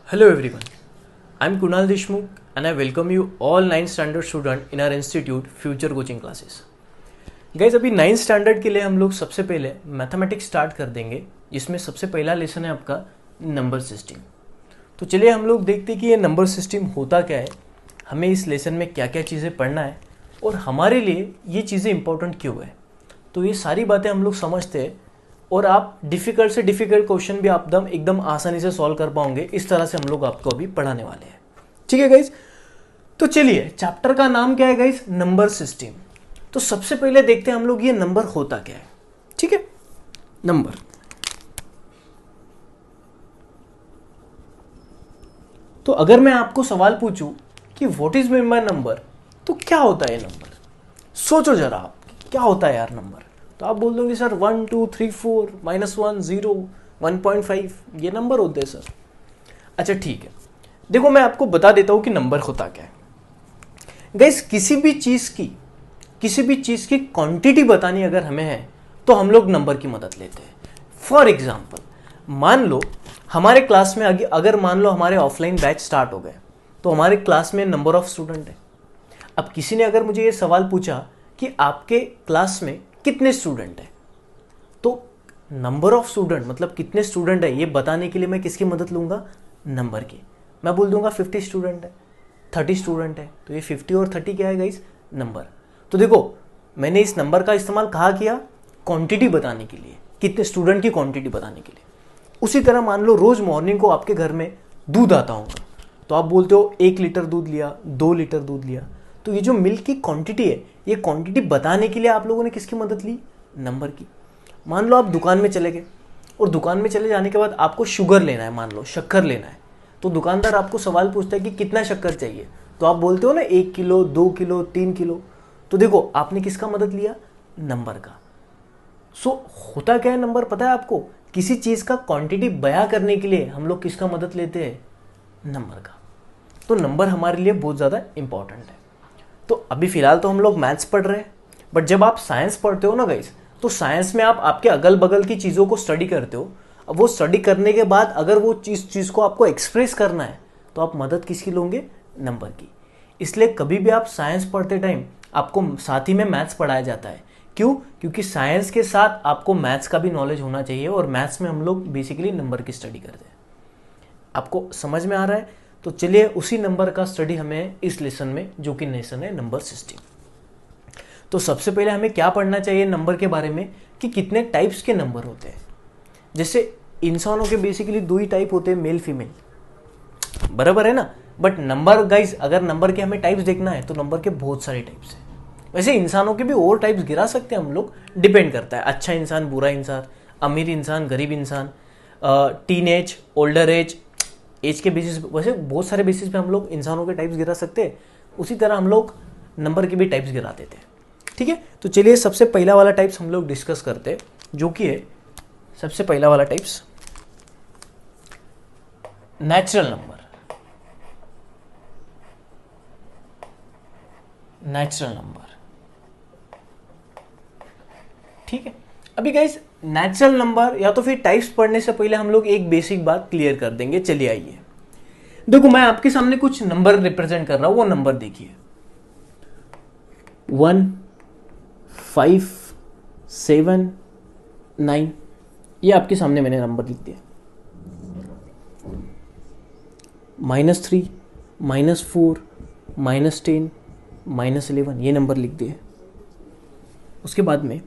Hello everyone, I am Kunal Deshmukh and I welcome you all 9th standard student in our institute Future Coaching Classes. Guys, अभी 9th standard के लिए हम लोग सबसे पहले mathematics start कर देंगे, जिसमें सबसे पहला लेसन है आपका नंबर सिस्टम। तो चलिए हम लोग देखते हैं कि ये नंबर सिस्टम होता क्या है, हमें इस लेसन में क्या क्या चीज़ें पढ़ना है और हमारे लिए ये चीज़ें इंपॉर्टेंट क्यों है। तो ये सारी बातें हम लोग समझते हैं और आप डिफ़िकल्ट से डिफ़िकल्ट क्वेश्चन भी आप एकदम आसानी से सॉल्व कर पाओगे। इस तरह से हम लोग आपको अभी पढ़ाने वाले हैं, ठीक है गाइज। तो चलिए, चैप्टर का नाम क्या है गाइज? Number system. तो सबसे पहले देखते हैं हम लोग ये नंबर होता क्या है, ठीक है। नंबर, तो अगर मैं आपको सवाल पूछूं कि what is mean by number, तो क्या होता है नंबर? सोचो जरा आप, क्या होता है यार नंबर? तो आप बोल दोगे सर 1 2 3 4 -1 0 1.5 ये नंबर होते हैं सर। अच्छा ठीक है, देखो मैं आपको बता देता हूं कि नंबर होता क्या है। गाइस, किसी भी चीज़ की क्वांटिटी बतानी अगर हमें है तो हम लोग नंबर की मदद लेते हैं। फॉर एग्जाम्पल, मान लो हमारे क्लास में अगर मान लो हमारे ऑफलाइन बैच स्टार्ट हो गए, तो हमारे क्लास में नंबर ऑफ स्टूडेंट है। अब किसी ने अगर मुझे ये सवाल पूछा कि आपके क्लास में कितने स्टूडेंट है, तो नंबर ऑफ स्टूडेंट मतलब कितने स्टूडेंट है ये बताने के लिए मैं किसकी मदद लूँगा? नंबर की। मैं बोल दूंगा 50 स्टूडेंट है, 30 स्टूडेंट है, तो ये 50 और 30 क्या है गाइस? नंबर। तो देखो, मैंने इस नंबर का इस्तेमाल कहाँ किया? क्वांटिटी बताने के लिए, कितने स्टूडेंट की क्वांटिटी बताने के लिए। उसी तरह मान लो रोज मॉर्निंग को आपके घर में दूध आता होगा, तो आप बोलते हो 1 लीटर दूध लिया, 2 लीटर दूध लिया। तो ये जो मिल्क की क्वांटिटी है, ये क्वांटिटी बताने के लिए आप लोगों ने किसकी मदद ली? नंबर की। मान लो आप दुकान में चले गए और दुकान में चले जाने के बाद आपको शुगर लेना है, मान लो शक्कर लेना है, तो दुकानदार आपको सवाल पूछता है कि कितना शक्कर चाहिए, तो आप बोलते हो ना 1 किलो, 2 किलो, 3 किलो। तो देखो, आपने किसका मदद लिया? नंबर का। सो होता क्या है नंबर, पता है आपको? किसी चीज़ का क्वांटिटी बयां करने के लिए हम लोग किसका मदद लेते हैं? नंबर का। तो नंबर हमारे लिए बहुत ज़्यादा इंपॉर्टेंट है। तो अभी फिलहाल तो हम लोग मैथ्स पढ़ रहे हैं, बट जब आप साइंस पढ़ते हो ना गाइस, तो साइंस में आप आपके अगल बगल की चीज़ों को स्टडी करते हो। अब वो स्टडी करने के बाद अगर वो चीज़ को आपको एक्सप्रेस करना है, तो आप मदद किसकी लोगे? नंबर की। इसलिए कभी भी आप साइंस पढ़ते टाइम आपको साथ ही में मैथ्स पढ़ाया जाता है। क्यों? क्योंकि साइंस के साथ आपको मैथ्स का भी नॉलेज होना चाहिए, और मैथ्स में हम लोग बेसिकली नंबर की स्टडी करते हैं। आपको समझ में आ रहा है? तो चलिए उसी नंबर का स्टडी हमें इस लेसन में, जो कि लेसन है नंबर सिस्टम। तो सबसे पहले हमें क्या पढ़ना चाहिए नंबर के बारे में, कि कितने टाइप्स के नंबर होते हैं। जैसे इंसानों के बेसिकली 2 ही टाइप होते हैं, मेल फीमेल, बराबर है ना। बट नंबर गाइज, अगर नंबर के हमें टाइप्स देखना है तो नंबर के बहुत सारे टाइप्स हैं। वैसे इंसानों के भी और टाइप्स गिरा सकते हैं हम लोग, डिपेंड करता है, अच्छा इंसान, बुरा इंसान, अमीर इंसान, गरीब इंसान, टीन एज, ओल्डर एज के बेसिस, वैसे बहुत सारे बेसिस पे हम लोग इंसानों के टाइप्स गिरा सकते हैं। उसी तरह हम लोग नंबर के भी टाइप्स गिरा देते हैं, ठीक है। तो चलिए सबसे पहला वाला टाइप्स हम लोग डिस्कस करते हैं, जो कि है सबसे पहला वाला types natural number. Natural number, ठीक है। अभी गाइस, नेचुरल नंबर या तो फिर टाइप्स पढ़ने से पहले हम लोग एक बेसिक बात क्लियर कर देंगे। चलिए आइए, देखो मैं आपके सामने कुछ नंबर रिप्रेजेंट कर रहा हूं, वो नंबर देखिए 1 5 7 9, ये आपके सामने मैंने नंबर लिख दिया। -3 -4 -10 -11 ये नंबर लिख दिए। उसके बाद में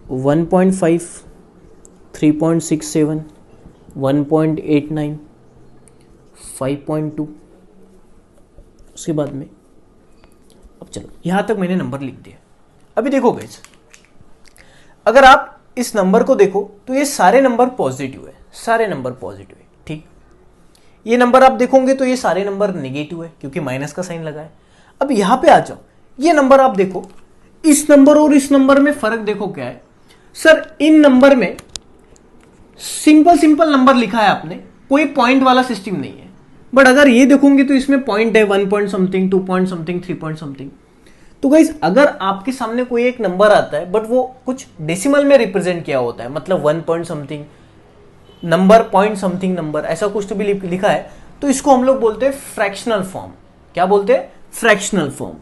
1.5 3.67 1.89 5.2। उसके बाद में, अब चलो यहां तक मैंने नंबर लिख दिया। अभी देखो गाइस, अगर आप इस नंबर को देखो तो ये सारे नंबर पॉजिटिव है, सारे नंबर पॉजिटिव है, ठीक। ये नंबर आप देखोगे तो ये सारे नंबर नेगेटिव है, क्योंकि माइनस का साइन लगा है। अब यहां पे आ जाओ, ये नंबर आप देखो, इस नंबर और इस नंबर में फर्क देखो क्या है। सर इन नंबर में सिंपल नंबर लिखा है आपने, कोई पॉइंट वाला सिस्टम नहीं है। बट अगर ये देखोगे तो इसमें पॉइंट है, 1 point something, 2 point something, 3 point something. तो गाइस, अगर आपके सामने कोई एक नंबर आता है बट वो कुछ डेसिमल में रिप्रेजेंट किया होता है, मतलब 1 point something, number point something number, ऐसा कुछ तो भी लिखा है, तो इसको हम लोग बोलते हैं फ्रैक्शनल फॉर्म। क्या बोलते हैं? फ्रैक्शनल फॉर्म,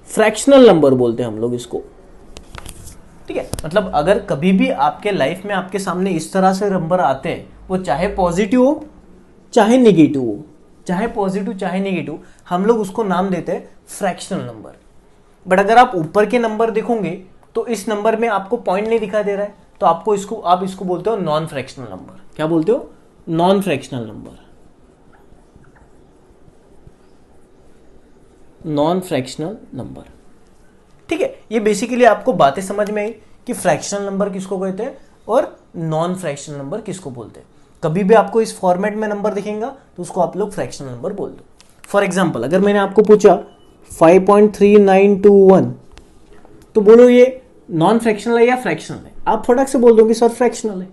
फ्रैक्शनल नंबर बोलते हैं हम लोग इसको। ठीक है, मतलब अगर कभी भी आपके लाइफ में आपके सामने इस तरह से नंबर आते हैं, वो चाहे पॉजिटिव हो चाहे नेगेटिव हो, चाहे पॉजिटिव चाहे नेगेटिव, हम लोग उसको नाम देते हैं फ्रैक्शनल नंबर। बट अगर आप ऊपर के नंबर देखोगे तो इस नंबर में आपको पॉइंट नहीं दिखाई दे रहा है, तो आप इसको बोलते हो नॉन फ्रैक्शनल नंबर। क्या बोलते हो? Non fractional number, non fractional number. ठीक है, ये बेसिकली आपको बातें समझ में आई कि फ्रैक्शनल नंबर किसको कहते हैं और नॉन फ्रैक्शनल नंबर किसको बोलते हैं। कभी भी आपको इस फॉर्मेट में नंबर दिखेगा तो उसको आप लोग फ्रैक्शनल नंबर बोल दो। फॉर एग्जाम्पल, अगर मैंने आपको पूछा 5.3921, तो बोलो ये नॉन फ्रैक्शनल है या फ्रैक्शनल है? आप फटाक से बोल दोगे सर फ्रैक्शनल है।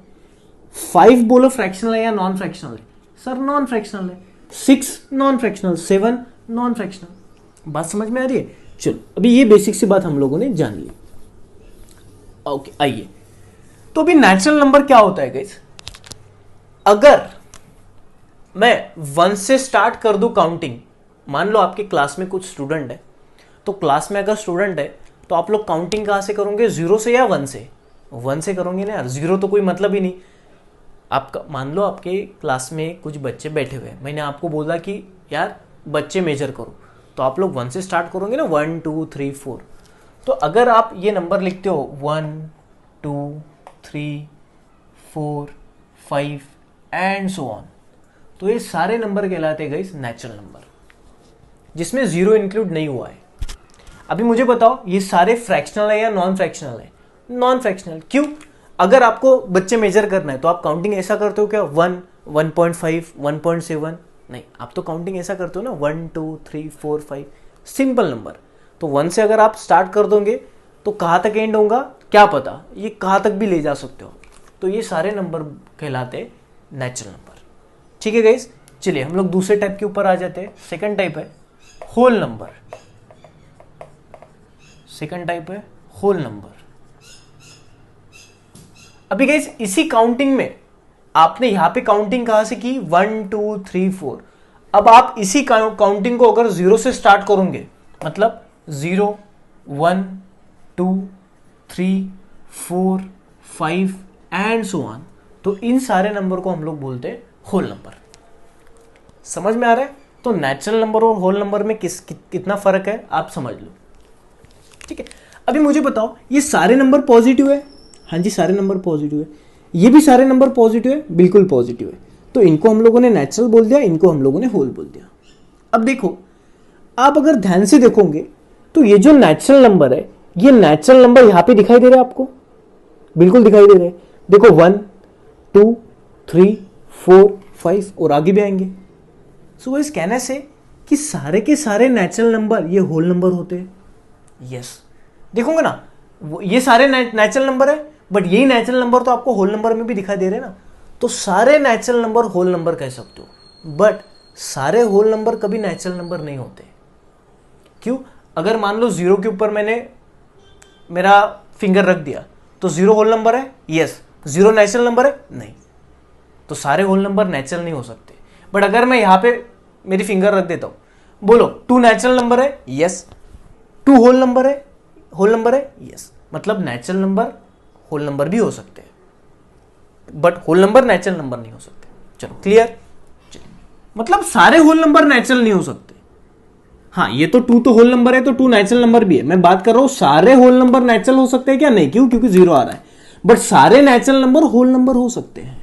5 बोलो फ्रैक्शनल है या नॉन फ्रैक्शनल है? सर नॉन फ्रैक्शनल है। 6 नॉन फ्रैक्शनल, 7 नॉन फ्रैक्शनल। बात समझ में आ रही है? चलो, अभी ये बेसिक सी बात हम लोगों ने जान ली। ओके, आइए, तो अभी नेचुरल नंबर क्या होता है गाइस? अगर मैं 1 से स्टार्ट कर दूं काउंटिंग, मान लो आपके क्लास में कुछ स्टूडेंट है, तो क्लास में अगर स्टूडेंट है तो आप लोग काउंटिंग कहां से करोगे? 0 से या 1 से? 1 से करोगे ना यार, 0 तो कोई मतलब ही नहीं। आपका मान लो आपके क्लास में कुछ बच्चे बैठे हुए हैं, मैंने आपको बोला कि यार बच्चे मेजर करो, तो आप लोग 1 से स्टार्ट करोगे ना, 1 2 3 4। तो अगर आप ये नंबर लिखते हो 1 2 3 4 5 एंड सो ऑन, तो ये सारे नंबर कहलाते हैं गाइस नेचुरल नंबर, जिसमें 0 इंक्लूड नहीं हुआ है। अभी मुझे बताओ ये सारे फ्रैक्शनल है या नॉन फ्रैक्शनल है? Non fractional. क्यों? अगर आपको बच्चे मेजर करना है तो आप काउंटिंग ऐसा करते हो क्या? 1 1.5 1.7? नहीं, आप तो काउंटिंग ऐसा करते हो ना, 1 2 3 4 5, सिंपल नंबर। तो 1 से अगर आप स्टार्ट कर दोगे तो कहाँ तक एंड होगा क्या पता, ये कहाँ तक भी ले जा सकते हो। तो ये सारे नंबर कहलाते हैं नेचुरल नंबर। ठीक है गाइस, चलिए हम लोग दूसरे टाइप के ऊपर आ जाते हैं। सेकंड टाइप है होल नंबर। सेकंड टाइप है होल नंबर। अभी गाइस इसी काउंटिंग में आपने यहां पे काउंटिंग कहां से की? 1 2 3 4। अब आप इसी काउंटिंग को अगर 0 से स्टार्ट करोगे, मतलब 0 1 2 3 4 5 एंड सो ऑन, तो इन सारे नंबर को हम लोग बोलते हैं होल नंबर। समझ में आ रहा है? तो नेचुरल नंबर और होल नंबर में कितना फर्क है आप समझ लो। ठीक है, अभी मुझे बताओ ये सारे नंबर पॉजिटिव है? हाँ जी, सारे नंबर पॉजिटिव है। ये भी सारे नंबर पॉजिटिव है? बिल्कुल पॉजिटिव है। तो इनको हम लोगों ने नेचुरल बोल दिया, इनको हम लोगों ने होल बोल दिया। अब देखो, आप अगर ध्यान से देखोगे तो ये जो नेचुरल नंबर है, ये नेचुरल नंबर यहां पे दिखाई दे रहा है आपको? बिल्कुल दिखाई दे रहे हैं। देखो 1 2 3 4 5 और आगे भी आएंगे। सो इस कहने से कि सारे के सारे नेचुरल नंबर ये होल नंबर होते हैं। यस, देखोगे ना, ये सारे नेचुरल नंबर है, बट यही नेचुरल नंबर तो आपको होल नंबर में भी दिखाई दे रहे हैं ना। तो सारे नेचुरल नंबर होल नंबर कह सकते हो, बट सारे होल नंबर कभी नेचुरल नंबर नहीं होते। क्यों? अगर मान लो 0 के ऊपर मैंने मेरा फिंगर रख दिया तो 0 होल नंबर है? यस। 0 नेचुरल नंबर है? नहीं। तो सारे होल नंबर नेचुरल नहीं हो सकते। बट अगर मैं यहां पे मेरी फिंगर रख देता हूं, बोलो 2 नेचुरल नंबर है? यस। 2 होल नंबर है? होल नंबर है? यस। मतलब नेचुरल नंबर होल नंबर भी हो सकते हैं, but whole number natural number नहीं हो सकते। चलो क्लियर? मतलब सारे होल नंबर नेचुरल नहीं हो सकते। हाँ, ये तो 2 तो होल नंबर है, तो 2 नेचुरल नंबर भी है। मैं बात कर रहा हूं सारे होल नंबर नेचुरल हो सकते हैं क्या? नहीं। क्यों? क्योंकि 0 आ रहा है। बट सारे नेचुरल नंबर होल नंबर हो सकते हैं।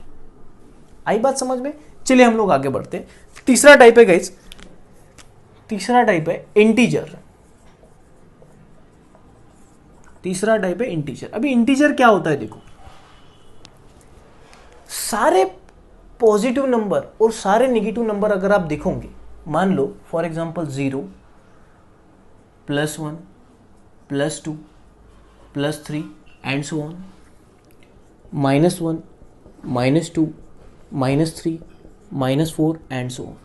आई बात समझ में? चलिए हम लोग आगे बढ़ते हैं। तीसरा टाइप है गाइस, तीसरा टाइप है इंटीजर। तीसरा टाइप है इंटीजर। अभी इंटीजर क्या होता है देखो, सारे पॉजिटिव नंबर और सारे नेगेटिव नंबर अगर आप देखोगे, मान लो for example 0 +1 +2 +3 and so on, -1 -2 -3 -4 and so on.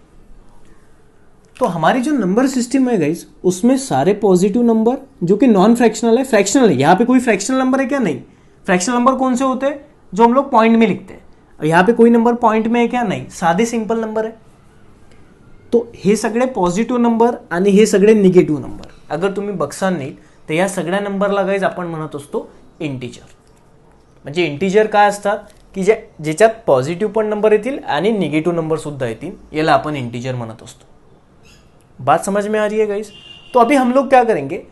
तो हमारी जो नंबर सिस्टम है गाइस, उसमें सारे पॉजिटिव नंबर जो कि नॉन फ्रैक्शनल है, फ्रैक्शनल है, यहां पे कोई फ्रैक्शनल नंबर है क्या? नहीं। फ्रैक्शनल नंबर कौन से होते हैं? जो हम लोग पॉइंट में लिखते हैं. यहाँ पे कोई नंबर पॉइंट में है क्या? नाही. साधे सिंपल नंबर आहे. तो हे सगळे पॉझिटिव्ह नंबर आणि हे सगळे निगेटिव्ह नंबर अगर तुम्ही बघसाल नाही तर या सगळ्या नंबरला गाईज आपण म्हणत असतो इंटिजर. म्हणजे इंटिजर काय असतात की ज्याच्यात पॉझिटिव्ह पण नंबर येतील आणि निगेटिव्ह नंबर सुद्धा येतील, याला आपण इंटिजर म्हणत असतो. बात समझ में आ रही है गाइस? तो अभी हम लोग क्या करेंगे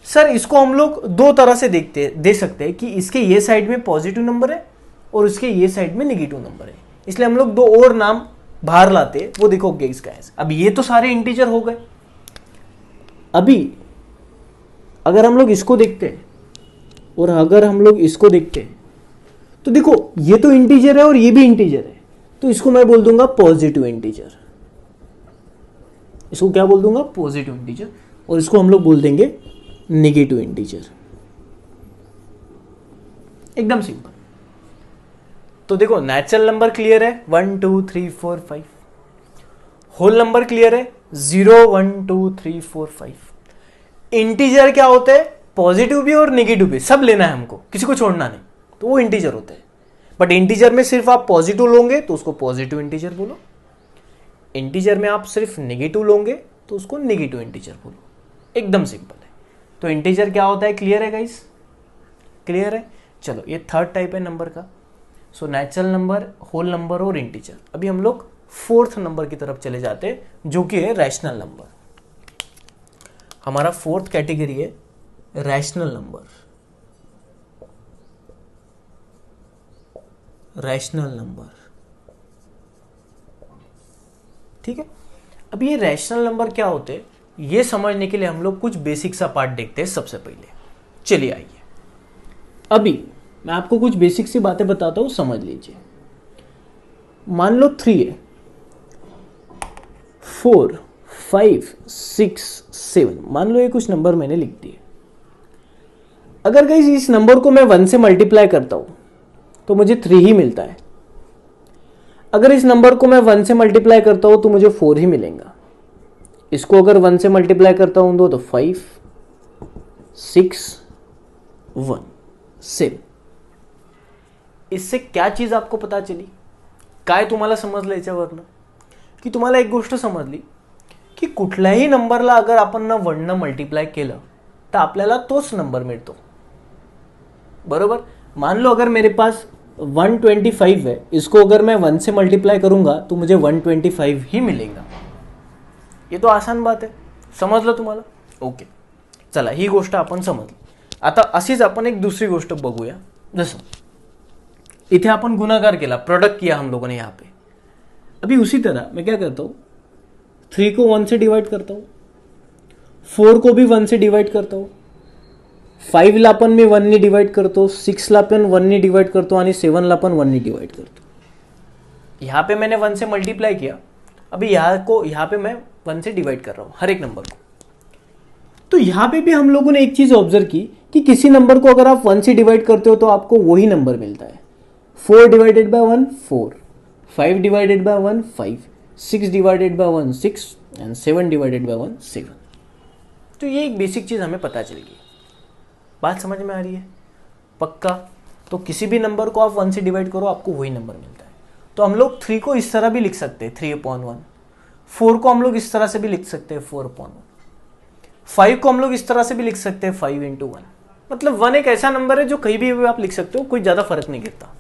सर, इसको हम लोग दो तरह से दे सकते हैं कि इसके ये साइड में पॉजिटिव नंबर है और इसके ये साइड में निगेटिव नंबर है. इसलिए हम लोग दो और नाम बाहर लाते हैं, वो देखो गाइस क्या है. अब ये तो सारे इंटीजर हो गए. अभी अगर हम लोग इसको देखते हैं और अगर हम लोग इसको देखते हैं तो देखो ये तो इंटीजर है और ये भी इंटीजर है, तो इसको मैं बोल दूंगा पॉजिटिव इंटीजर. इसको क्या बोल दूंगा? Positive integer. और इसको हम लोग बोल देंगे नेगेटिव इंटीजर. एकदम सिंपल. तो देखो नेचुरल नंबर क्लियर है 1 2 3 4 5. होल नंबर क्लियर है 0 1 2 3 4 5. इंटीजर क्या होते हैं? पॉजिटिव भी और नेगेटिव भी, सब लेना है हमको, किसी को छोड़ना नहीं, तो वो इंटीजर होते हैं. बट इंटीजर में सिर्फ आप पॉजिटिव लोगे तो उसको पॉजिटिव इंटीजर बोलो. इंटीजर में आप सिर्फ नेगेटिव लोगे तो उसको नेगेटिव इंटीजर बोलो. एकदम सिंपल है. तो इंटीजर क्या होता है? क्लियर है गाइस? क्लियर है. चलो ये थर्ड टाइप है नंबर का. So natural number, whole number और इंटीजर. अभी हम लोग फोर्थ नंबर की तरफ चले जाते हैं जो कि है रैशनल नंबर. हमारा फोर्थ कैटेगरी है रैशनल नंबर. रैशनल नंबर, ठीक है. अब ये रैशनल नंबर क्या होते हैं ये समझने के लिए हम लोग कुछ बेसिक सा पार्ट देखते हैं सबसे पहले. चलिए आइए, अभी मैं आपको कुछ बेसिक सी बातें बताता हूं, समझ लीजिए. मान लो 3 है, 4 5 6 7, मान लो ये कुछ नंबर मैंने लिख दिए. अगर गाइस इस नंबर को मैं 1 से मल्टीप्लाई करता हूं तो मुझे 3 ही मिलता है. अगर इस नंबर को मैं 1 से मल्टीप्लाई करता हूं तो मुझे 4 ही मिलेगा. इसको अगर 1 से मल्टीप्लाई करता हूं तो 5 6 1 7. इससे क्या चीज आपको पता चली? काय तुम्हाला समजलं याच्यावरनं? की तुम्हाला एक गोष्ट समजली की कुठल्याही नंबरला अगर आपण 1 न मल्टीप्लाई केलं तर आपल्याला तोच नंबर मिळतो. बरोबर. मान लो अगर मेरे पास 125 है, इसको अगर मैं 1 से मल्टीप्लाई करूंगा तो मुझे 125 ही मिलेगा. ये तो आसान बात आहे. समजलं तुम्हाला? ओके. चला ही गोष्ट आपण समजली. आता अशीच आपण एक दूसरी गोष्ट बघूया. जसं इथे आपण गुणाकार केला, प्रोडक्ट किया हम लोगों ने यहाँ पे. अभी उसी तरह मैं क्या करता हूँ, 3 को 1 से डिवाइड करता हूँ, 4 को भी 1 से डिवाइड करता हूँ, 5 ला पण मी 1 ने डिवाइड करतो, 6 ला पण 1 ने डिवाइड करतो आणि 7 ला पण 1 ने डिवाइड करतो. यहाँ पे मैंने 1 से मल्टीप्लाई किया. अभी यहाँ पे मैं 1 से डिवाइड कर रहा हूँ हर एक नंबर को. तो यहाँ पे भी हम लोगों ने एक चीज ऑब्जर्व की कि किसी नंबर को अगर आप 1 से डिवाइड करते हो तो आपको वही नंबर मिलता है. 4 divided by 1 4, 5 divided by 1 5, 6 divided by 1 6 and 7 divided by 1 7. तो ये एक बेसिक चीज हमें पता चलेगी. बात समझ में आ रही है? पक्का. तो किसी भी नंबर को आप 1 से डिवाइड करो आपको वही नंबर मिलता है. तो हम लोग 3 को इस तरह भी लिख सकते हैं 3/1, 4 को हम लोग इस तरह से भी लिख सकते हैं 4/1, 5 को हम लोग इस तरह से भी लिख सकते हैं 5/1. मतलब 1 एक ऐसा नंबर है जो कहीं भी आप लिख सकते हो, कोई ज्यादा फर्क नहीं गिरता.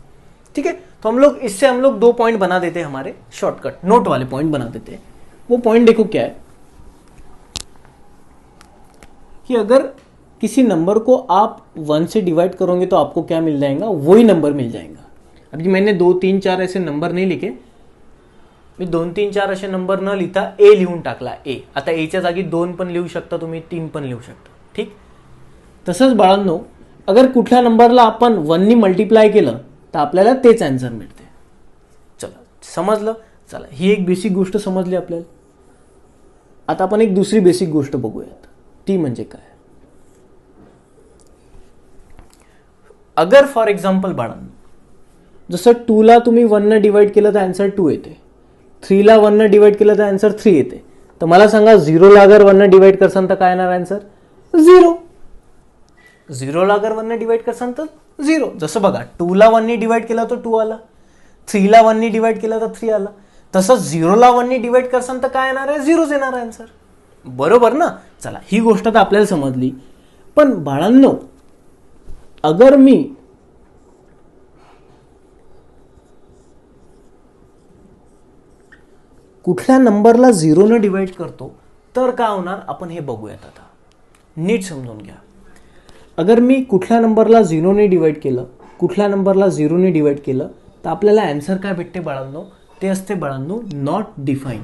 ठीक है. तो हम लोग इससे 2 पॉइंट बना देते हैं, हमारे शॉर्टकट नोट वाले पॉइंट बना देते हैं. वो पॉइंट देखो क्या है कि अगर किसी नंबर को आप 1 से डिवाइड करोगे तो आपको क्या मिल जाएगा? वही नंबर मिल जाएगा. अभी मैंने 2 3 4 ऐसे नंबर नहीं लिखे, मी 2 3 4 असे नंबर न लिहिता ए लिहून टाकला. ए. आता एच्या जागी 2 पण लिहू शकता तुम्ही, 3 पण लिहू शकता. ठीक. तसंच बाळांनो, अगर कुठल्या नंबरला आपण 1 ने मल्टीप्लाय केलं तर आपल्याला तेच आन्सर मिळते. चला समजलं. चला ही एक बेसिक गोष्ट समजली आपल्याला. आता आपण एक दुसरी बेसिक गोष्ट बघूयात. ती म्हणजे काय? अगर फॉर एक्झाम्पल बाळांनो, जसं 2 ला तुम्ही 1 ने डिवाइड केलं तर आन्सर 2 येते, 3 ला 1 ने डिवाइड केलं तर आन्सर 3 येते. तर मला सांगा 0 ला अगर 1 ने डिवाइड करसाल तर काय येणार आन्सर? 0. झिरोला अगर 1 ने डिवाइड करसान तर 0. जसं बघा 2ला 1 ने डिवाइड केला तर 2 आला, 3ला 1 ने डिवाइड केला तर 3 आला. तसंच 0ला 1 ने डिवाइड करसान तर काय येणार आहे, 0च येणार आहे आन्सर. बरोबर ना. चला ही गोष्ट तर आपल्याला समजली. पण बाळांनो, अगर मी कुठल्या नंबरला 0ने डिवाइड करतो तर काय होणार आपण हे बघूयात. आता नीट समजून घ्या. अगर मी कुठल्या नंबरला 0ने डिवाइड केलं, कुठल्या नंबरला 0ने डिवाइड केलं तर आपल्याला आन्सर काय भेटते बाळांनो, ते असते बाळांनो नॉट डिफाईन.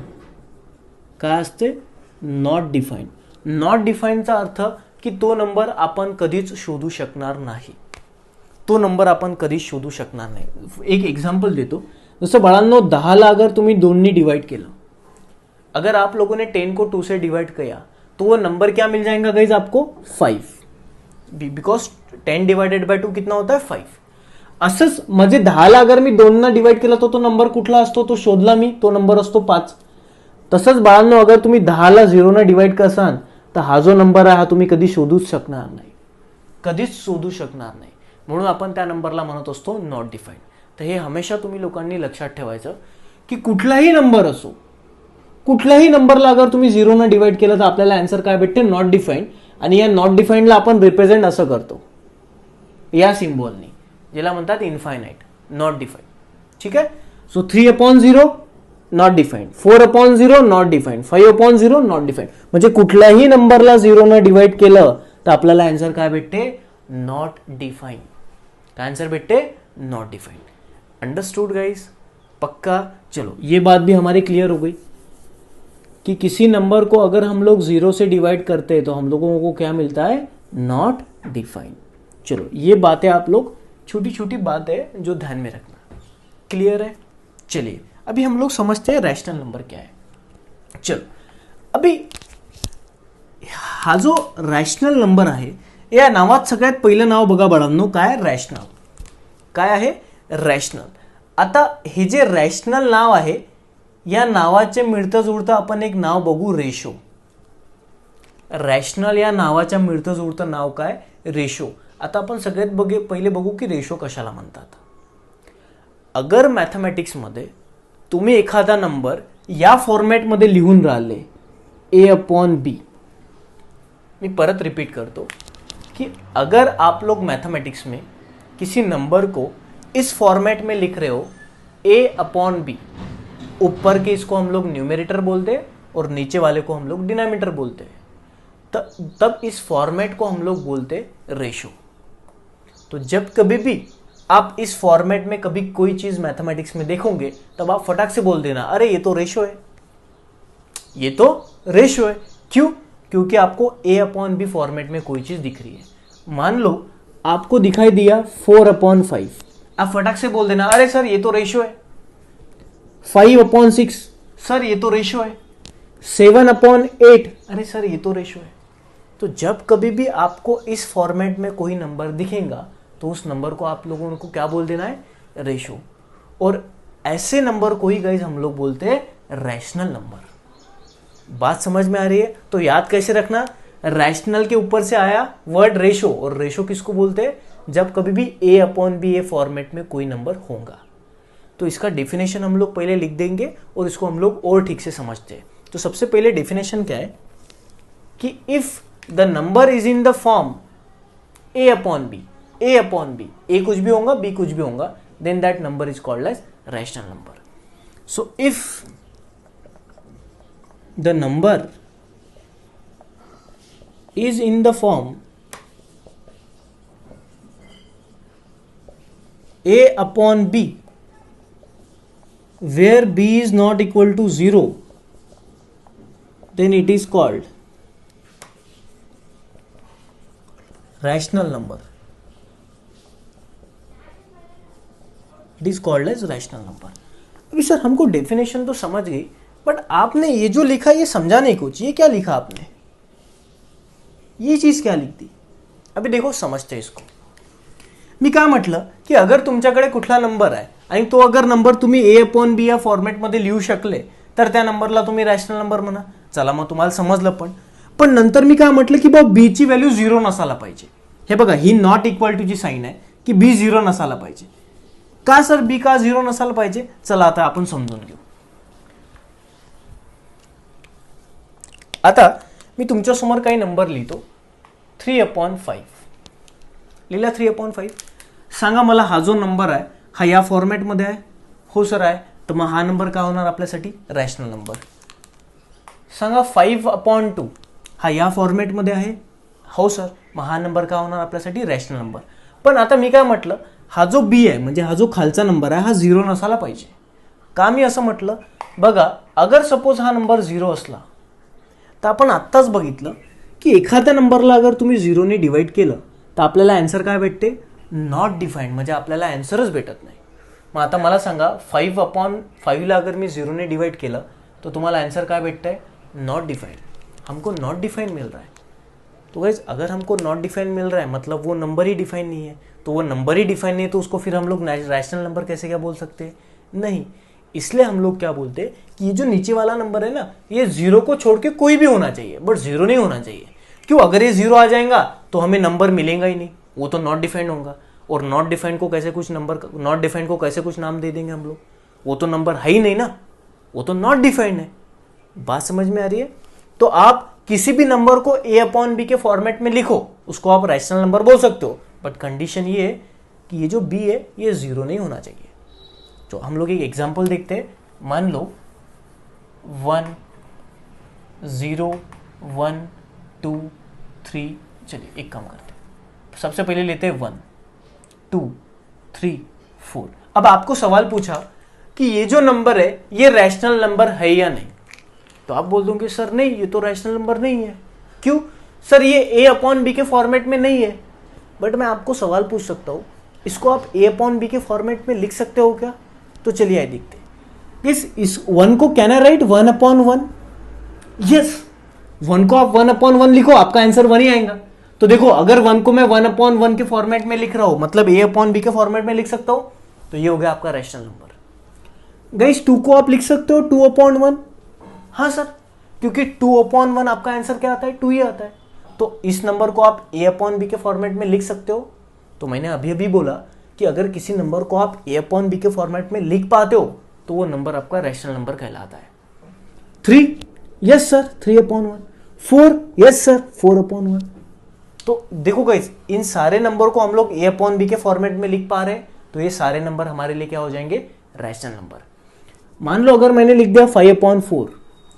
काय असते, नॉट डिफाईन. नॉट डिफाईनचा अर्थ की तो नंबर आपण कधीच शोधू शकणार नाही. तो नंबर आपण कधीच शोधू शकणार नाही. एक एग्जांपल देतो. जसं बाळांनो 10ला अगर तुम्ही 2 ने डिवाइड केलं, अगर आप लोगों ने 10 को 2 से डिवाइड किया तो वो नंबर क्या मिल जाएगा गाइज आपको, 5. बिकॉज 10 डिवाइडेड बाय 2 कितना होता है, 5. असंच म्हणजे 10ला अगर मी 2 ने डिवाइड केला तो नंबर कुठला असतो, तो शोधला मी, तो नंबर असतो 5. तसंच बाळांनो अगर तुम्ही 10ला 0ने डिवाइड करसाल तर हा जो नंबर आहे हा तुम्ही कधी शोधूच शकणार नाही, कधीच शोधू शकणार नाही. म्हणून आपण त्या नंबरला म्हणत असतो नॉट डिफाईन. तर हे हमेशा तुम्ही लोकांनी लक्षात ठेवायचं की कुठलाही नंबर असो, कुठल्याही नंबरला अगर तुम्ही 0ने डिवाइड केलं तर आपल्याला आन्सर काय भेटते, नॉट डिफाईन. आणि या नॉट डिफाईनला आपण रिप्रेझेंट असं करतो या सिम्बॉलनी, ज्याला म्हणतात इनफायनाइट, नॉट डिफाईन. ठीक आहे. सो 3/0 not define, 4/0 not define, 5/0 not define. म्हणजे कुठल्याही नंबरला 0ने डिवाइड केलं तर आपल्याला आन्सर काय भेटते, नॉट डिफाईन. काय आंसर भेटते, नॉट डिफाइंड. अंडरस्टूड गाइस, पक्का. चलो ये बात भी हमारी क्लियर हो गई कि किसी नंबर को अगर हम लोग 0 से डिवाइड करते हैं तो हम लोगों को क्या मिलता है, नॉट डिफाइंड. चलो ये बातें आप लोग, छोटी छोटी बात है जो ध्यान में रखना. क्लियर है. चलिए अभी हम लोग समझते हैं रैशनल नंबर क्या है. चलो अभी हा जो रॅशनल नंबर आहे या नावात सगळ्यात पहिलं नाव बघा बाळांनो, काय, रॅशनल. काय आहे, रॅशनल. आता हे जे रॅशनल नाव आहे या नावाचे मिळतं जुळतं आपण एक नाव बघू, रेशो. रॅशनल या नावाच्या मिळतं जुळतं नाव काय, रेशो. आता आपण सगळ्यात पहिले बघू की रेशो कशाला म्हणतात. अगर मॅथमॅटिक्समध्ये तुम्ही एखादा नंबर या फॉर्मॅटमध्ये लिहून राहिले A/B, मैं परत रिपीट करता हूँ कि अगर आप लोग मैथमेटिक्स में किसी नंबर को इस फॉर्मेट में लिख रहे हो A/B, ऊपर के इसको हम लोग न्यूमरेटर बोलते हैं और नीचे वाले को हम लोग डिनोमिनेटर बोलते हैं, तब इस फॉर्मेट को हम लोग बोलते हैं रेशो. तो जब कभी भी आप इस फॉर्मेट में कभी कोई चीज मैथमेटिक्स में देखोगे तब आप फटाक से बोल देना, अरे ये तो रेशो है, ये तो रेशो है. क्यों? क्योंकि आपको A/B फॉर्मेट में कोई चीज दिख रही है. मान लो आपको दिखाई दिया 4/5, आप फटाक से बोल देना, अरे सर ये तो रेशो है. 5/6, सर ये तो रेशो है. 7/8, अरे सर ये तो रेशो है. तो जब कभी भी आपको इस फॉर्मेट में कोई नंबर दिखेगा तो उस नंबर को आप लोगों को क्या बोल देना है, रेशो. और ऐसे नंबर को ही गाइस हम लोग बोलते हैं रैशनल नंबर. बात समझ में आ रही है? तो याद कैसे रखना, रैशनल के ऊपर से आया वर्ड रेशो, और रेशो किसको बोलते हैं, जब कभी भी A/B फॉर्मेट में कोई नंबर होगा. तो इसका डेफिनेशन हम लोग पहले लिख देंगे और इसको हम लोग और ठीक से समझते हैं. तो सबसे पहले डेफिनेशन क्या है कि if the number is in the form A/B, A कुछ भी होगा, B कुछ भी होगा, then that number is called as rational number. So if the number is in the form A/B where B is not equal to 0, then it is called rational number. It is called as rational number. अभी sir हमको definition तो समझ गई, but आपने ये जो लिखा ये समझा नहीं कुछ. ये क्या लिखा आपने, ये चीज क्या लिख दी. अभी देखो समजते इसको. मी काय म्हटलं की अगर तुमच्याकडे कुठला नंबर आहे आणि तो अगर नंबर तुम्ही A/B या फॉर्मॅटमध्ये लिहू शकले तर त्या नंबरला तुम्ही रॅशनल नंबर म्हणा. चला मग तुम्हाला समजलं. पण नंतर मी काय म्हटलं की बाबा B ची व्हॅल्यू 0 नसायला पाहिजे. हे बघा, ही नॉट इक्वल टू ची साईन आहे की बी झिरो नसायला पाहिजे. का सर बी का झिरो नसायला पाहिजे? चला आता आपण समजून घेऊ. आता मी तुमच्यासमोर काही नंबर लिहितो. 3/5 लिहिला. 3/5. सांगा मला हा जो नंबर आहे हा या फॉर्मॅटमध्ये आहे? हो सर आहे. तर मग हा नंबर काय होणार आपल्यासाठी? Rational number. सांगा 5/2 हा या फॉर्मॅटमध्ये आहे? हो सर. मग हा नंबर काय होणार आपल्यासाठी? Rational number. पण आता मी काय म्हटलं, हा जो बी आहे म्हणजे हा जो खालचा नंबर आहे हा झिरो नसायला पाहिजे. का मी असं म्हटलं? बघा, अगर सपोज हा नंबर झिरो असला तर आपण आत्ताच बघितलं की एखाद्या नंबरला अगर तुम्ही झिरोने डिवाइड केलं तर आपल्याला आन्सर काय भेटते? Not defined. म्हणजे आपल्याला आन्सरच भेटत नाही. मग आता मला सांगा 5/5ला अगर मैं 0 ने डिवाइड किया तो तुम्हारा आंसर क्या बैठता है? Not defined. हमको नॉट डिफाइंड मिल रहा है. तो गाइस अगर हमको नॉट डिफाइंड मिल रहा है मतलब वो नंबर ही डिफाइन नहीं है. तो वो नंबर ही डिफाइन नहीं है तो उसको फिर हम लोग रैशनल नंबर कैसे क्या बोल सकते हैं? नहीं. इसलिए हम लोग क्या बोलते हैं कि ये जो नीचे वाला नंबर है ना, ये जीरो को छोड़ के कोई भी होना चाहिए, बट जीरो नहीं होना चाहिए. क्यों? अगर ये जीरो आ जाएगा तो हमें नंबर मिलेगा ही नहीं, वो तो नॉट डिफाइंड होगा. और नॉट डिफाइंड को कैसे कुछ नंबर, नॉट डिफाइंड को कैसे कुछ नाम दे देंगे हम लोग? वो तो नंबर है ही नहीं ना, वो तो नॉट डिफाइंड है. बात समझ में आ रही है? तो आप किसी भी नंबर को a/b के फॉर्मेट में लिखो, उसको आप रैशनल नंबर बोल सकते हो, बट कंडीशन ये है कि ये जो b है ये जीरो नहीं होना चाहिए. तो हम लोग एक एग्जांपल देखते हैं. मान लो 1 0 1 2 3. चलिए एक काम करते हैं, सबसे पहले लेते हैं 1 2 3 4. अब आपको सवाल पूछा कि ये जो नंबर है ये रैशनल नंबर है या नहीं, तो आप बोल दोगे सर नहीं, ये तो रैशनल नंबर नहीं है. क्यों? सर ये a/b के फॉर्मेट में नहीं है. बट मैं आपको सवाल पूछ सकता हूं, इसको आप a/b के फॉर्मेट में लिख सकते हो क्या? तो चलिए आइए देखते हैं. इस 1 को कैन आई राइट 1/1? यस. 1 को आप 1/1 लिखो, आपका आंसर 1 ही आएगा. तो देखो, अगर 1 को मैं 1/1 के फॉर्मेट में लिख रहा हूं मतलब a/b के फॉर्मेट में लिख सकता हूं, तो ये हो गया आपका रैशनल नंबर. गाइस 2 को आप लिख सकते हो 2/1. हाँ सर, क्योंकि 2/1 आपका आंसर क्या आता है? 2 ही आता है. तो इस नंबर को आप a/b के फॉर्मेट में लिख सकते हो. तो मैंने अभी अभी बोला कि अगर किसी नंबर को आप a/b के फॉर्मेट में लिख पाते हो तो वो नंबर आपका रैशनल नंबर कहलाता है. 3, यस सर 3/1. 4, yes sir 4/1. तो देखो गाइस, इन सारे नंबर को हम लोग a/b के फॉर्मेट में लिख पा रहे हैं, तो ये सारे नंबर हमारे लिए क्या हो जाएंगे? Rational number. मान लो अगर मैंने लिख दिया 5/4.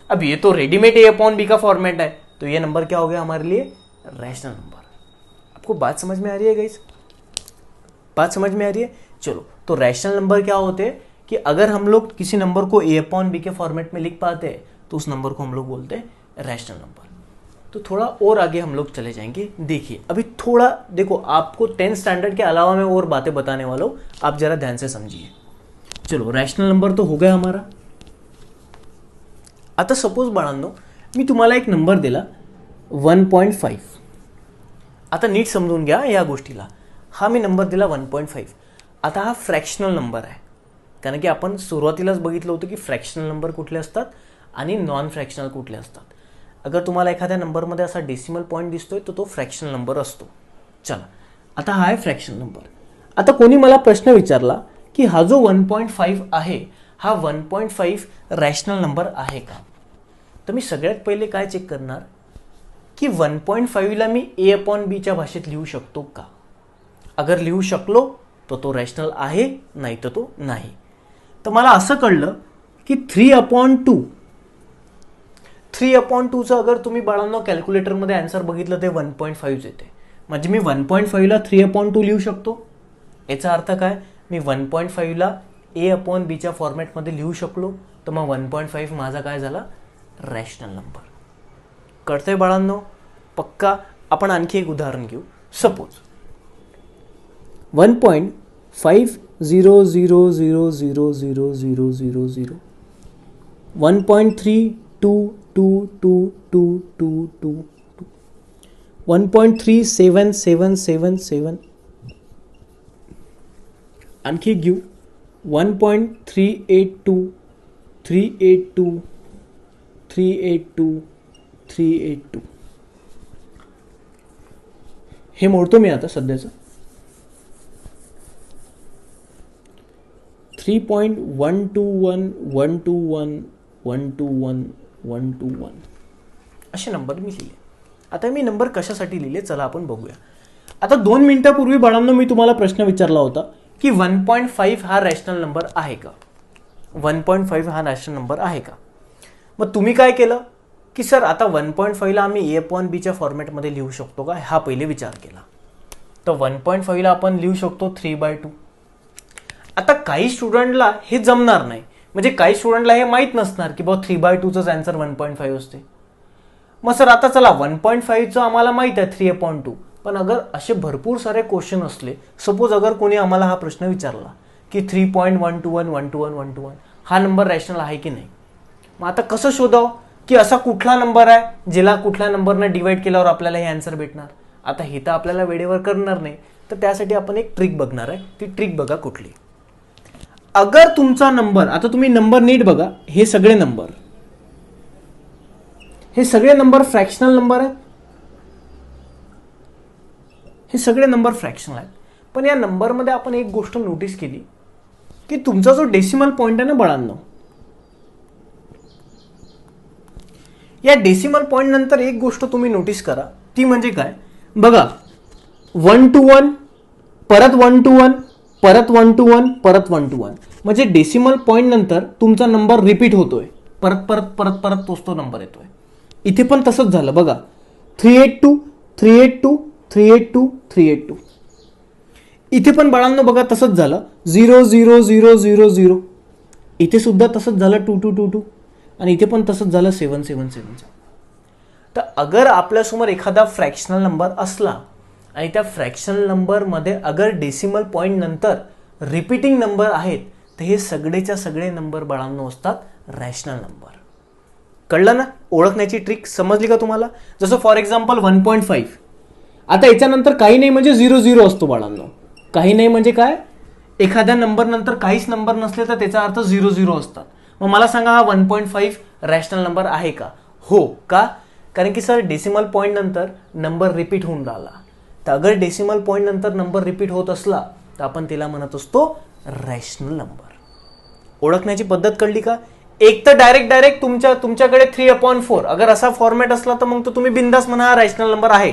अब ये तो रेडीमेड a/b का फॉर्मेट है, तो ये नंबर क्या हो गया हमारे लिए? Rational number. आपको बात समझ में आ रही है गाइस? बात समझ में आ रही है? चलो, तो रैशनल नंबर क्या होते हैं कि अगर हम लोग किसी नंबर को a/b के फॉर्मेट में लिख पाते हैं तो उस नंबर को हम लोग बोलते हैं रैशनल नंबर. तो थोड़ा और आगे हम लोग चले जाएंगे. देखिए अभी थोड़ा देखो, आपको 10th स्टैंडर्ड के अलावा मैं और बातें बताने वाला हूं, आप जरा ध्यान से समझिए. चलो, रॅशनल नंबर तो हो गया हमारा. आता सपोज बाळांनो, मी तुम्हाला एक नंबर दिला 1.5. आता नीट समजून घ्या या गोष्टीला. हा मी नंबर दिला 1.5. आता हा फ्रॅक्शनल नंबर आहे, कारण की आपण सुरुवातीलाच बघितलं होतं की फ्रॅक्शनल नंबर कुठले असतात आणि नॉन फ्रॅक्शनल कुठले असतात. अगर तुम्हाला एखाद्या नंबरमध्ये असा डेसिमल पॉईंट दिसतोय तर तो फ्रॅक्शनल नंबर असतो. चला, आता हा आहे फ्रॅक्शनल नंबर. आता कोणी मला प्रश्न विचारला की हा जो 1.5 आहे हा 1.5 रॅशनल नंबर आहे का? तर मी सगळ्यात पहिले काय चेक करणार की 1.5 ला मी a/b च्या भाषेत लिहू शकतो का? अगर लिहू शकलो तर तो रॅशनल आहे, नाही तर तो नाही. तर मला असं कळलं की 3/2 चं अगर तुम्ही बाळांनो कॅल्क्युलेटरमध्ये आन्सर बघितलं ते 1.5 येते. म्हणजे मी 1.5 ला 3/2 लिहू शकतो. याचा अर्थ काय? मी 1.5 ला a/b च्या फॉर्मॅटमध्ये लिहू शकलो, तर मग 1.5 माझा काय झाला? Rational number. कळतंय बाळांनो? पक्का. आपण आणखी एक उदाहरण घेऊ. सपोज 1.5000000000 1.322222 1.37777 आणखी घेऊ 1.382 382 382 382. हे मोडतो मी आता सध्याचं. 3.121 असे नंबर मी लिहिले. आता मी नंबर कशासाठी लिहिले चला आपण बघूया. आता 2 मिनिटापूर्वी बाळांनो मी तुम्हाला प्रश्न विचारला होता की 1.5 हा रॅशनल नंबर आहे का. 1.5 हा रॅशनल नंबर आहे का. मग तुम्ही काय केलं की सर आता 1.5ला आम्ही a/b फॉर्मॅटमध्ये लिहू शकतो का, हा पहिले विचार केला. तर 1.5ला आपण लिहू शकतो 3/2. आता काही स्टुडंटला हे जमणार नाही, म्हणजे काही स्टुडंटला हे माहीत नसणार की बाबा 3/2च आन्सर 1.5 असते. मग सर आता चला 1.5चं आम्हाला माहीत आहे 3/2, पण अगर असे भरपूर सारे क्वेश्चन असले, सपोज अगर कोणी आम्हाला हा प्रश्न विचारला की 3.121 हा नंबर रॅशनल आहे की नाही, मग आता कसं शोधावं की असा कुठला नंबर आहे ज्याला कुठल्या नंबरनं डिवाइड केल्यावर आपल्याला हे आन्सर भेटणार. आता हे तर आपल्याला वेळेवर करणार नाही, तर त्यासाठी आपण एक ट्रिक बघणार आहे. ती ट्रिक बघा कुठली. अगर तुमचा नंबर, आता तुम्ही नंबर नीट बघा, हे सगळे नंबर फ्रॅक्शनल नंबर आहेत. हे सगळे नंबर फ्रॅक्शनल आहेत. पण या नंबरमध्ये आपण एक गोष्ट नोटीस केली की तुमचा जो डेसिमल पॉइंट आहे ना बाळांनो, या डेसिमल पॉइंट नंतर एक गोष्ट तुम्ही नोटीस करा, ती म्हणजे काय बघा, 1 to 1 परत 1 to 1 परत 1 to 1 परत 1 to 1, म्हणजे डेसिमल पॉइंट नंतर तुमचा नंबर रिपीट होतोय, परत परत परत परत तोच तो नंबर येतोय. इथे पण तसंच झालं बघा, 382 382 382 382. इथे पण बाळांनो बघा तसंच झालं, 0 0 0 0 0. इथे सुद्धा तसंच झालं 2 2 2 2, आणि इथे पण तसंच झालं 7 7 7. तर अगर आपल्यासमोर एखादा फ्रॅक्शनल नंबर असला आणि त्या फ्रॅक्शनल नंबरमध्ये अगर डेसिमल पॉईंट नंतर रिपीटिंग नंबर आहेत, तर हे सगळेच्या सगळे नंबर बाळांनो असतात रॅशनल नंबर. कळलं ना, ओळखण्याची ट्रिक समजली का तुम्हाला. जसं फॉर एक्झाम्पल 1.5, आता याच्यानंतर काही नाही म्हणजे 0 0 असतो बाळांनो. काही नाही म्हणजे काय, एखाद्या नंबर नंतर काहीच नंबर नसले तर त्याचा अर्थ 0 0 असतात. मग मला सांगा हा 1.5 रॅशनल नंबर आहे का. हो का, कारण की सर डेसिमल पॉईंट नंतर नंबर रिपीट होऊन राहिला. तर अगर डेसिमल पॉईंट नंतर नंबर रिपीट होत असला तर आपण त्याला म्हणत असतो रॅशनल नंबर. ओळखण्याची पद्धत कळली का. एक तर डायरेक्ट तुमच्याकडे 3/4 अगर असा फॉर्मॅट असला तर मग तो तुम्ही बिंदास म्हणा हा रॅशनल नंबर आहे.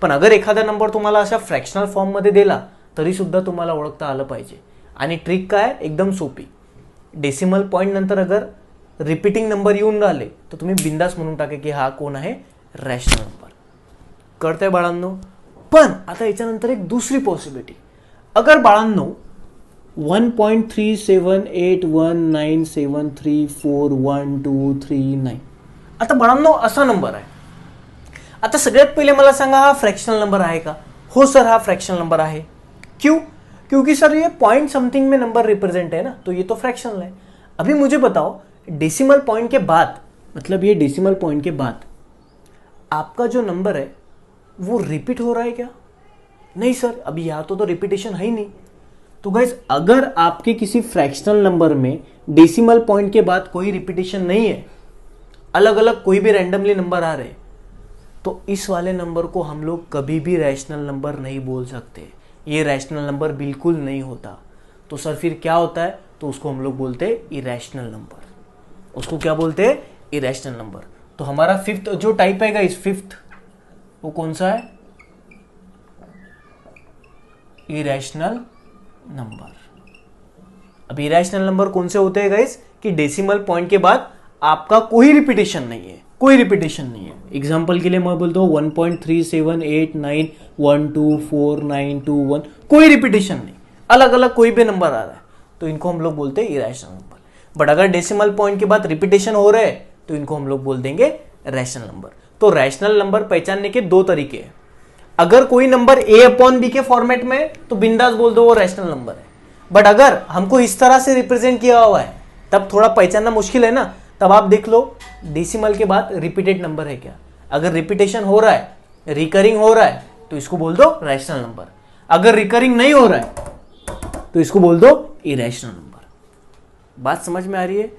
पण अगर एखादा नंबर तुम्हाला अशा फ्रॅक्शनल फॉर्ममध्ये दिला तरी सुद्धा तुम्हाला ओळखता आलं पाहिजे. आणि ट्रिक काय, एकदम सोपी. डेसिमल पॉईंट नंतर अगर रिपीटिंग नंबर येऊन राहिले तर तुम्ही बिंदास म्हणून टाका की हा कोण आहे, रॅशनल नंबर. कळतंय बाळांनो. पण आता याच्यानंतर एक दुसरी पॉसिबिलिटी, अगर बाळांनो 1.378197341239, आता बाळांनो असा नंबर आहे. आता सगळ्यात पहिले मला सांगा हा फ्रॅक्शनल नंबर आहे का. हो सर हा फ्रॅक्शनल नंबर आहे. क्यों, क्योंकि सर ये पॉइंट समथिंग में नंबर रिप्रेजेंट है ना, तो ये तो फ्रैक्शनल है. अभी मुझे बताओ डेसिमल पॉइंट के बाद, मतलब ये डेसिमल पॉइंट के बाद आपका जो नंबर है वो रिपीट हो रहा है क्या. नहीं सर, अभी यहाँ तो रिपीटेशन है ही नहीं. तो गाइस अगर आपके किसी फ्रैक्शनल नंबर में डेसिमल पॉइंट के बाद कोई रिपीटेशन नहीं है, अलग अलग कोई भी रैंडमली नंबर आ रहे, तो इस वाले नंबर को हम लोग कभी भी रैशनल नंबर नहीं बोल सकते. ये रैशनल नंबर बिल्कुल नहीं होता. तो सर फिर क्या होता है, तो उसको हम लोग बोलते हैं इरेशनल नंबर. उसको क्या बोलते हैं, इरेशनल नंबर. तो हमारा फिफ्थ जो टाइप है गाइस, फिफ्थ वो कौन सा है, इरेशनल नंबर. अब इरेशनल नंबर कौन से होते हैं गाइस, कि डेसिमल पॉइंट के बाद आपका कोई रिपीटेशन नहीं है, कोई रिपीटेशन नहीं है. एग्जाम्पल के लिए मैं बोलता हूँ 1.3789124921, कोई रिपीटेशन नहीं, अलग अलग कोई भी नंबर आ रहा है, तो इनको हम लोग बोलते हैं इरेशनल नंबर. बट अगर डेसिमल पॉइंट के बाद रिपीटेशन हो रहे हैं तो इनको हम लोग बोल देंगे रैशनल नंबर. तो रैशनल नंबर पहचानने के दो तरीके हैं. अगर कोई नंबर a/b के फॉर्मेट में तो बिंदास बोल दो वो रैशनल नंबर है. बट अगर हमको इस तरह से रिप्रेजेंट किया हुआ है तब थोड़ा पहचानना मुश्किल है ना. तब आप देख लो डेसिमल के बाद रिपीटेड नंबर है क्या. अगर रिपीटेशन हो रहा है, रिकरिंग हो रहा है, तो इसको बोल दो रैशनल नंबर. अगर रिकरिंग नहीं हो रहा है तो इसको बोल दो इरेशनल नंबर. बात समझ में आ रही है.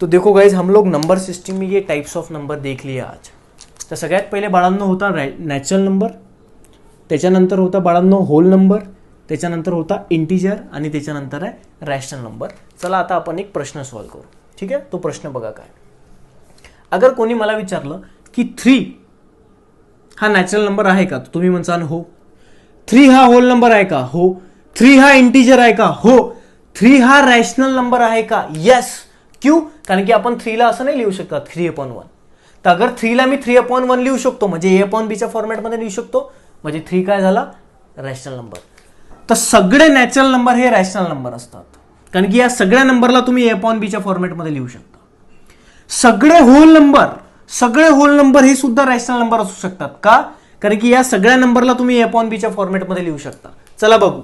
तो देखो गाइज हम लोग नंबर सिस्टम में ये टाइप्स ऑफ नंबर देख लिए आज. तर सगळ्यात पहिले बाळांनो होता नॅचरल नंबर, त्याच्यानंतर होता बाळांनो होल नंबर, त्याच्यानंतर होता इंटिजर आणि त्याच्यानंतर आहे रॅशनल नंबर. चला आता आपण एक प्रश्न सॉल्व्ह करू. ठीक आहे, तो प्रश्न बघा काय. अगर कोणी मला विचारलं की 3 हा नॅचरल नंबर आहे का, तुम्ही म्हणसाल हो. 3 हा होल नंबर आहे का, हो. 3 हा इंटिजर आहे का, हो. 3 हा रॅशनल नंबर आहे का, येस. क्यों? कारण की आपण 3 ला असं नाही लिहू शकता 3/1. तर अगर 3 ला मी 3/1 लिहू शकतो म्हणजे A/B च्या फॉर्मॅटमध्ये लिहू शकतो, म्हणजे 3 काय झाला, रॅशनल नंबर. तर सगळे नॅचरल नंबर हे रॅशनल नंबर असतात, कारण की या सगळ्या नंबरला तुम्ही A/B च्या फॉर्मॅटमध्ये लिहू शकता. सगळे होल नंबर हे सुद्धा रॅशनल नंबर असू शकतात. का? कारण की या सगळ्या नंबरला तुम्ही A/B च्या फॉर्मॅटमध्ये लिहू शकता. चला बघू.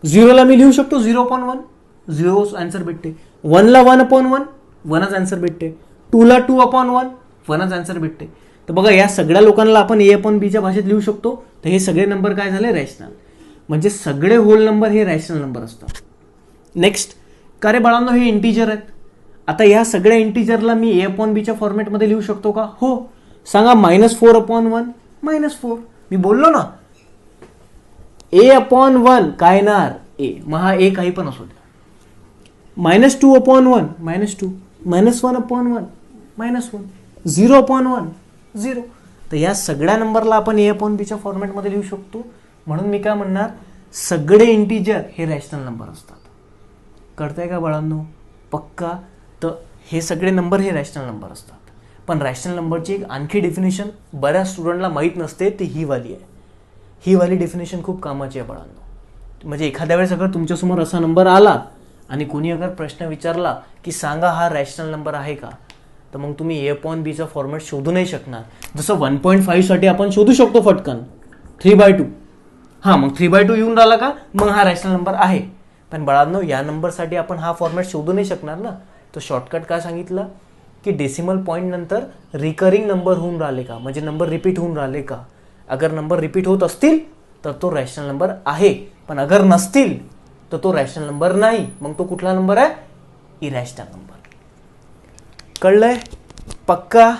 0 ला मी लिहू शकतो 0/1, 0 आन्सर भेटते. 1 ला 1/1, 1च आन्सर भेटते. 2 ला 2/1, 1च आन्सर भेटते. तर बघा या सगळ्या लोकांना आपण A/B च्या भाषेत लिहू शकतो. तर हे सगळे नंबर काय झाले, रॅशनल. म्हणजे सगळे होल नंबर हे रॅशनल नंबर असतात. नेक्स्ट, का रे बाळांनो हे इंटिजर आहेत. आता या सगळ्या इंटिजरला मी A/B च्या फॉर्मॅटमध्ये लिहू शकतो का, हो. सांगा -4/1, -4. मी बोललो ना A/1 काय येणार, A. मग हा A काही पण असू द्या. -2/1, -2. -1/1, -1. 0/1, 0. तर या सगळ्या नंबरला आपण A/B च्या फॉर्मॅटमध्ये लिहू शकतो. म्हणून मी काय म्हणणार, सगळे इंटिजर हे रॅशनल नंबर असतात. कळतंय का बाळांनो, पक्का. तर हे सगळे नंबर हे रॅशनल नंबर असतात. पण रॅशनल नंबरची एक आणखी डेफिनेशन बऱ्याच स्टुडंटला माहीत नसते, ती ही वाली आहे. ही वाली डेफिनेशन खूप कामाची आहे बाळांनो. म्हणजे एखाद्या वेळेस अगर तुमच्यासमोर असा नंबर आला आणि कोणी अगर प्रश्न विचारला की सांगा हा रॅशनल नंबर आहे का, तर मग तुम्ही A/B चा फॉर्मॅट शोधू नाही शकणार. जसं 1.5 साठी आपण शोधू शकतो फटकन 3/2. हां, मग 3/2 येऊन राहिला का, मग हा रॅशनल नंबर आहे. पण बाळांनो या नंबरसाठी आपण हा फॉर्मॅट शोधू नाही शकणार ना. तो शॉर्टकट काय सांगितलं की डेसिमल पॉईंट नंतर रिकरिंग नंबर होऊन राहिले का, म्हणजे नंबर रिपीट होऊन राहिले का. अगर नंबर रिपीट होत असतील तर तो रॅशनल नंबर आहे, पण अगर नसतील तर तो रॅशनल नंबर नाही. मग तो कुठला नंबर आहे, इरॅशनल नंबर. कळलंय, पक्का.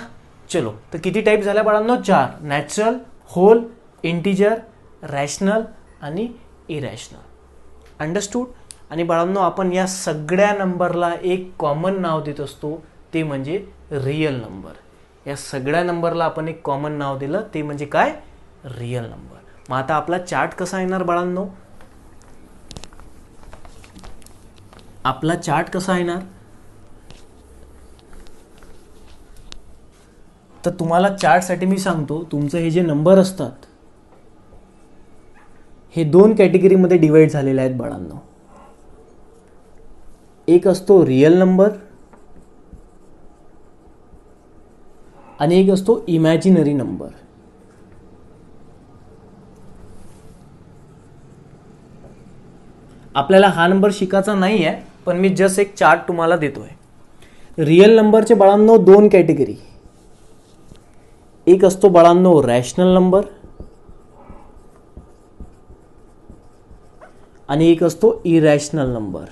चलो, तर किती टाईप झाल्या बाळांनो, 4. नॅचरल, होल, इंटिजर, रॅशनल आणि इरॅशनल. अंडरस्टूड. आणि बाळांनो आपण या सगळ्या नंबरला एक कॉमन नाव देत असतो, ते म्हणजे रिअल नंबर. या सगळ्या नंबरला आपण एक कॉमन नाव दिलं, ते म्हणजे काय, रिअल नंबर. मग आता आपला चार्ट कसा येणार बाळांनो, आपला चार्ट कसा येणार, तर तुम्हाला चार्टसाठी मी सांगतो, तुमचं हे जे नंबर असतात हे 2 कॅटेगरीमध्ये डिवाइड झालेले आहेत बाळांनो. एक असतो रिअल नंबर आणि एक असतो इमॅजिनरी नंबर. आपल्याला हा नंबर शिकायचा नाही आहे, पण मी जस्ट एक चार्ट तुम्हाला देतोय. रिअल नंबरचे बाळांनो 2 कॅटेगरी. एक असतो बाळांनो रॅशनल नंबर आणि एक असतो इरॅशनल नंबर.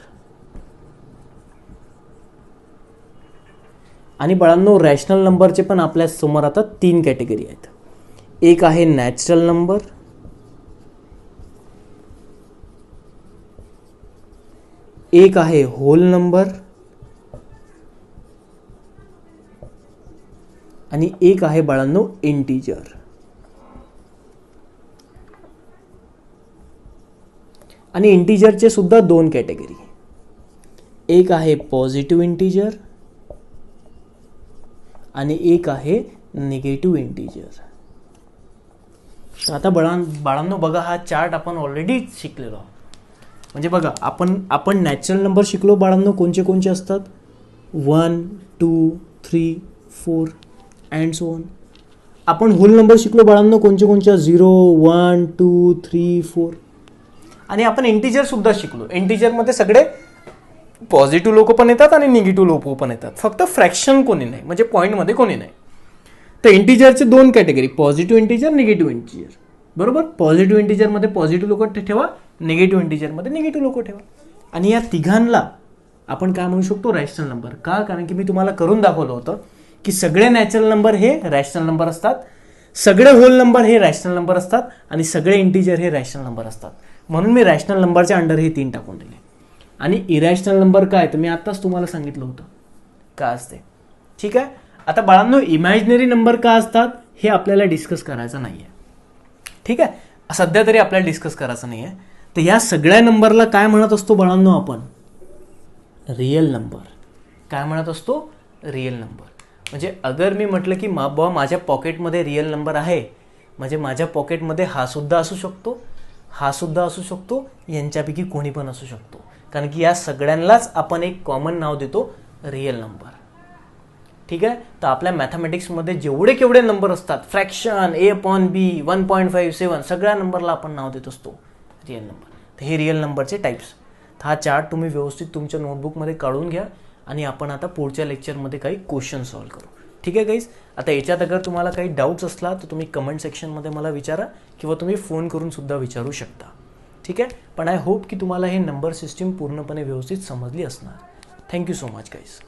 आणि बाळांनो रॅशनल नंबरचे पण आपल्या समोर आता 3 कॅटेगरी आहेत. एक आहे नॅचरल नंबर, एक आहे होल नंबर आणि एक आहे बाळांनो इंटिजर. आणि इंटिजरचे सुद्धा 2 कॅटेगरी. एक आहे पॉझिटिव्ह इंटिजर आणि एक आहे निगेटिव्ह इंटिजर. आता बाळांनो बघा, हा चार्ट आपण ऑलरेडी शिकलेलो आहोत. म्हणजे बघा आपण नॅचरल नंबर शिकलो बाळांनो, कोणचे असतात, 1, 2, 3, 4 अँड सो ऑन. आपण होल नंबर शिकलो बाळांनो, कोणच्या 0, 1, 2, 3, 4. आणि आपण इंटिजर सुद्धा शिकलो. इंटिजरमध्ये सगळे पॉझिटिव्ह लोक पण येतात आणि निगेटिव्ह लोक पण येतात, फक्त फ्रॅक्शन कोणी नाही, म्हणजे पॉईंटमध्ये कोणी नाही. तर इंटिजरचे 2 category, positive integer, negative integer. बरोबर, पॉझिटिव्ह इंटिजरमध्ये पॉझिटिव्ह लोक ठेवा, निगेटिव्ह इंटिजरमध्ये निगेटिव्ह लोक ठेवा. आणि या तिघांना आपण काय म्हणू शकतो, रॅशनल नंबर. का? कारण की मी तुम्हाला करून दाखवलं होतं की सगळे नॅचरल नंबर हे रॅशनल नंबर असतात, सगळे होल नंबर हे रॅशनल नंबर असतात आणि सगळे इंटिजर हे रॅशनल नंबर असतात. म्हणून मी रॅशनल नंबरच्या अंडर हे 3 टाकून दिले. आणि इरॅशनल नंबर काय तर मी आत्ताच तुम्हाला सांगितलं होतं का असते. ठीक आहे. आता बाळांनो इमॅजिनरी नंबर का असतात हे आपल्याला डिस्कस करायचं नाही आहे. ठीक आहे. सध्या तरी आपल्याला डिस्कस करायचं नाही आहे. तर या सगळ्या नंबरला काय म्हणत असतो बाळांनो आपण? Real number. काय म्हणत असतो? Real number. म्हणजे अगर मी म्हटलं की बाबा माझ्या पॉकेटमध्ये रिअल नंबर आहे, म्हणजे माझ्या पॉकेटमध्ये हा सुद्धा असू शकतो, हा सुद्धा असू शकतो, यांच्यापैकी कोणी पण असू शकतो. कारण की या सगळ्यांनाच आपण एक कॉमन नाव देतो रिअल नंबर. ठीक आहे. तर आपल्या मॅथमॅटिक्समध्ये जेवढे केवढे नंबर असतात, फ्रॅक्शन, a/b, 1.57, सगळ्या नंबरला आपण नाव देत असतो रिअल नंबर. तर हे रिअल नंबरचे टाईप्स. हा चार्ट तुम्ही व्यवस्थित तुमच्या नोटबुकमध्ये काढून घ्या आणि आपण आता पुढच्या लेक्चरमध्ये काही क्वेश्चन सॉल्व्ह करू. ठीक आहे गाईज. आता याच्यात अगर तुम्हाला काही डाऊट्स असला तर तुम्ही कमेंट सेक्शनमध्ये मला विचारा किंवा तुम्ही फोन करून सुद्धा विचारू शकता. ठीक आहे. पण आय होप की तुम्हाला हे नंबर सिस्टीम पूर्णपणे व्यवस्थित समजली असणार. Thank you so much guys.